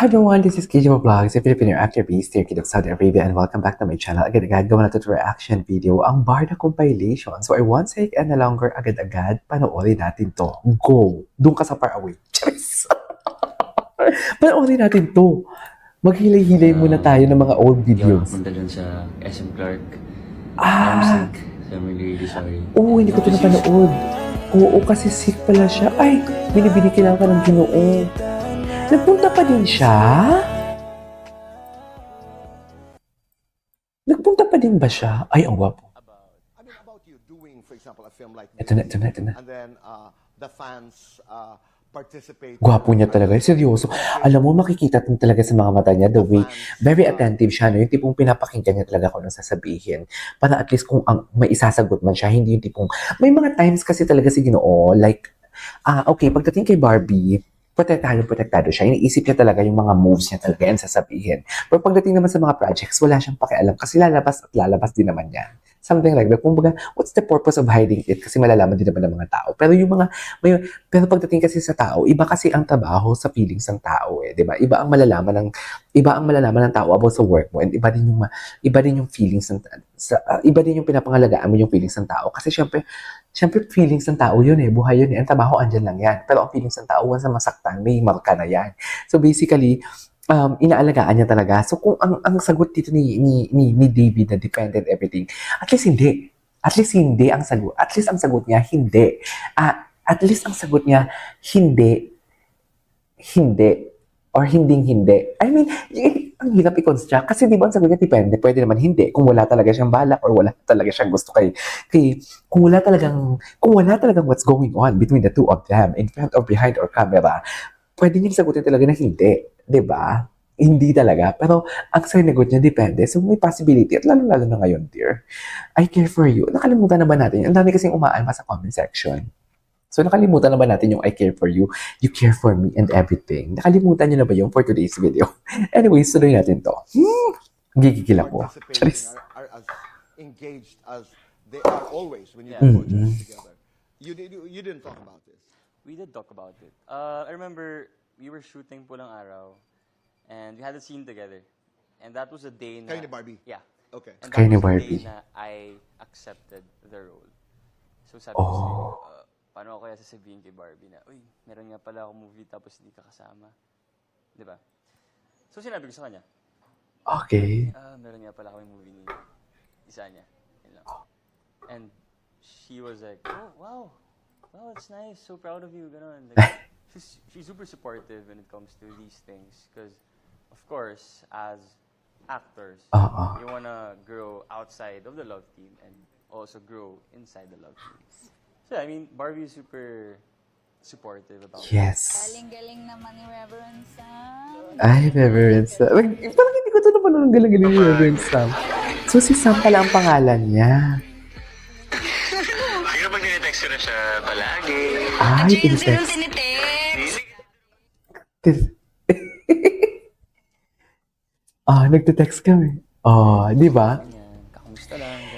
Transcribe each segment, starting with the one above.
everyone, this is KJ Vlogs, a Filipino actor based here in Saudi Arabia, and welcome back to my channel. Agad-agad gawa na ito reaction video, ang Barda compilation. So I won't say any longer, agad-agad, panoorin natin to. Go! Doon ka sa far away. Charis! Panoorin natin to. Maghilay-hilay muna tayo ng mga old videos. Punta dun sa SM Clark. I'm Ah! sick. So I'm really sorry. Oo, hindi ko ito napanood. Oo, kasi sick pala siya. Ay, binibinikilan ka ng Ginoo. Nagpunta pa din siya? Nagpunta pa din ba siya? Ay, ang gwapo. I mean, about you doing, for example, a film like Ito na. and then the fans participate. Gwapo niya talaga. Seryoso. Alam mo, makikita din talaga sa mga mata niya the way, very attentive siya. No? Yung tipong pinapakinggan niya talaga kung anong sasabihin. Para at least kung may isasagot man siya, hindi yung tipong, may mga times kasi talaga si Ginoo, like, okay, pagdating kay Barbie, protektado siya. Iniisip niya talaga yung mga moves niya talaga yan sasabihin. Pero pagdating naman sa mga projects, wala siyang pakialam kasi lalabas at lalabas din naman yan. Something like that. Kumbaga, what's the purpose of hiding it? Kasi malalaman din naman ng mga tao. Pero yung mga, pero pagdating kasi sa tao, iba kasi ang trabaho sa feelings ng tao eh, 'di ba? Iba ang malalaman ng tao about sa work mo, and iba din yung feelings ng iba din yung pinapangalagaan mo yung feelings ng tao. Kasi syempre feelings ng tao yun eh, buhay yun eh. Ang trabaho andyan lang yan. Pero ang feelings ng tao, once na masaktan, may marka na yan. So basically, inaalagaan niya talaga. So kung ang sagot dito ni David na dependent everything, at least hindi. At least hindi ang sagot. At least ang sagot niya hindi. At least ang sagot niya hindi. Or hinding-hindi. I mean, ang hirap i-construct. Kasi di ba ang sagot niya depende, pwede naman hindi. Kung wala talaga siyang balak or wala talaga siyang gusto kung wala talagang what's going on between the two of them, in front or behind or camera, pwede niya sagutin talaga na hindi. Di ba? Hindi talaga. Pero ang sinagot niya depende. So may possibility. At lalo-lalo na ngayon, dear. I care for you. Nakalimutan na ba natin? Ang dami kasing umaalma sa comment section. So nakalimutan na ba natin yung I care for you, you care for me, and everything? Nakalimutan niyo na ba yung for today's video? Anyways, tuloy natin to. Gigigil ako. Charis. Are as engaged as they are always when you do projects together. You didn't talk about this. We did talk about it. I remember we were shooting Pulang Araw and we had a scene together. And that was a day na... Kayo ni Barbie? Yeah. Okay. And that Kayo ni was the Barbie. day na I accepted the role. So sabi ko sa'yo, paano ako kaya sasabihin kay Barbie na, uy, meron nga pala akong movie tapos hindi ka kasama. Di ba? So sinabi ko sa kanya, Okay. meron nga pala akong movie ni isa niya. Yun lang. And she was like, oh, wow. Wow, it's nice. So proud of you. Ganon. Like, she's super supportive when it comes to these things. Because, of course, as actors, you wanna grow outside of the love team and also grow inside the love team. So, I mean, Barbie is super supportive about it. Yes. Galing-galing naman ni Reverend Sam. Ay, Reverend Sam. Parang hindi ko ito naman ang galing-galing ni Reverend Sam. So si Sam pala ang pangalan niya. Siguro pag tinitext ko na siya palagi. Ay, tinitext. Nagte-text kami. Di ba? Ganyan, kakamusta lang. Ganyan.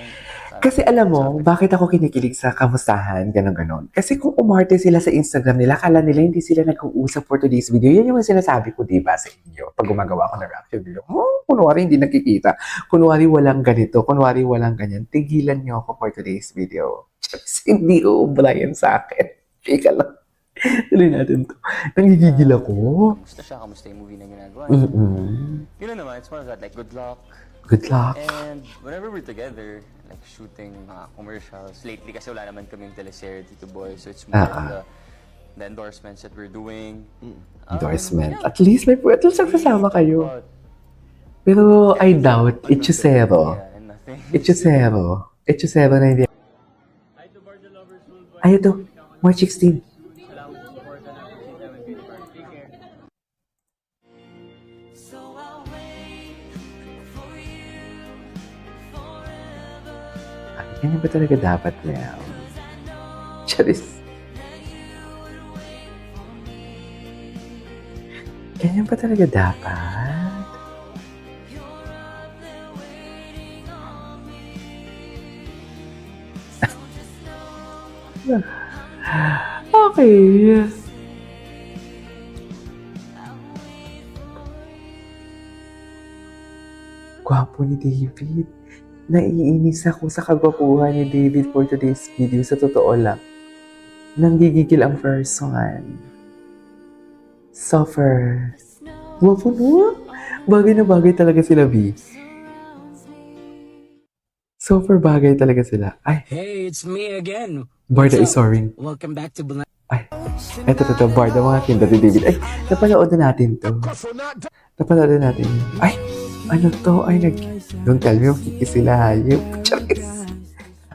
Kasi alam mo, bakit ako kinikilig sa kamustahan, ganon-ganon. Kasi kung umarte sila sa Instagram nila, akala nila hindi sila nag-uusap for today's video. Yan yung sinasabi ko, diba, sa inyo. Pag gumagawa ako ng reaction video, kunwari hindi nakikita. Kunwari walang ganito, kunwari walang ganyan. Tigilan niyo ako for today's video. Just hindi uubrayan sa akin. Ika lang. Tuloy natin to. Nangigigil ako. Kamusta siya? Kamusta yung movie na ginagawa niya? Yun lang naman, it's more of that, like, good luck. Good luck. And whenever we're together, like shooting mga commercials, lately kasi wala naman kaming teleserye Tito Boy, so it's more of the endorsements that we're doing. Endorsement. At least nagsasama kayo. Pero I doubt, Itchusero. Yeah, and nothing. Itchusero. Itchusero na hindi. Ay, ito. March 16. Ganyan ba talaga dapat, Mel? Charis. Ganyan ba talaga dapat? Okay. gwapo ni David. Naiinis ako sa kagwapuhan ni David for today's video. Sa totoo lang. Nanggigigil ang person. Suffer. Gwapo no? Bagay na bagay talaga sila, B. Super bagay talaga sila. Ay, Hey, it's me again. Barda is What's up? soaring. Welcome back to Blank. Ay, eto, Barda, mga kinda ni David. Ay, napanood na natin to. Napanood na natin. Ay, ano to? Ay, don't tell me, makikis sila. Hayop. Charis.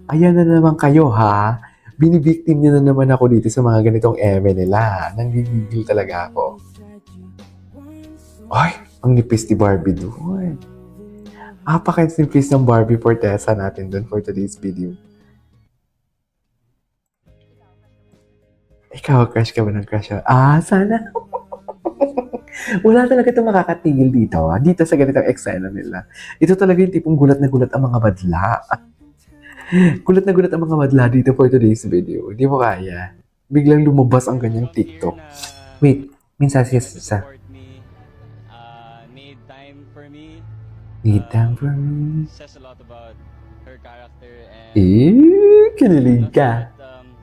Ayan na naman kayo, ha? Binibiktim niyo na naman ako dito sa mga ganitong eme nila. Nanggigigil talaga ako. Ay, ang nipis ni Barbie doon. Apaka-nipis ng Barbie Fortesa natin doon for today's video. Ikaw, crush ka ba ng crush? Sana. Wala talaga itong makakatigil dito. Dito sa ganitong eksena nila. Ito talaga yung tipong gulat na gulat ang mga madla. Gulat na gulat ang mga madla dito for today's video. Hindi mo kaya. Biglang lumabas ang ganyang TikTok. Wait, minsan siya Support me, made time for me. Need time for me. Says a lot about her character and Kinilig ka.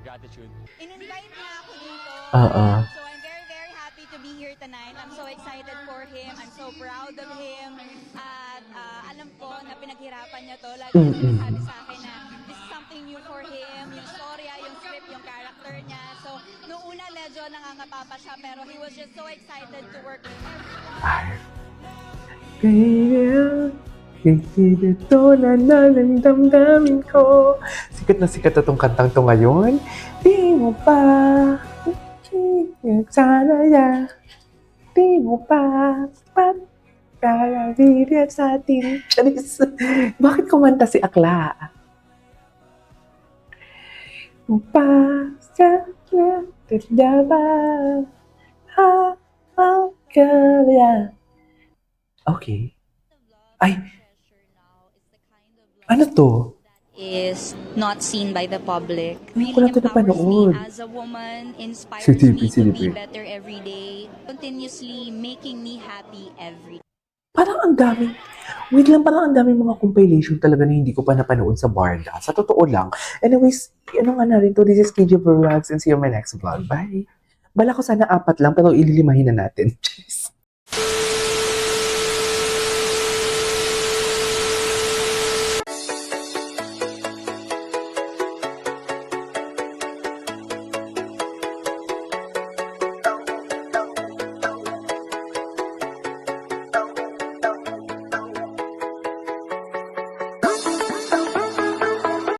gratitude. In-invite niya ako dito. Oo. So I'm very, very happy to be here tonight. I'm so excited for him. I'm so proud of him. At alam ko na pinaghirapan niya to. Lagi niya sinasabi sa akin na this is something new for him. Yung storya, yung script, yung character niya. So noong una medyo nangangapapa siya pero he was just so excited to work with him. Kaya, hindi ito na ng damdamin ko. Sikat na sikat na tong kantang to ngayon. Di mo pa, sana ya. Di mo pa, pat, kaya bilya sa atin. Charis. Bakit kumanta si Akla? Pa, sa, ba, ha, kaya. Okay. Ay, ano to? Is not seen by the public. Hindi ko na ito napanood. As a woman, inspires Si Tipi, me si to Tipi. be better every day, continuously making me happy every day. Parang ang daming, wait lang, parang ang daming mga compilation talaga na hindi ko pa napanood sa Barda. Sa totoo lang. Anyways, ano nga na rin to, this is KJ Vlogs and see you on my next vlog. Bye! Bala ko sana 4 lang, pero ililimahin na natin. Cheers!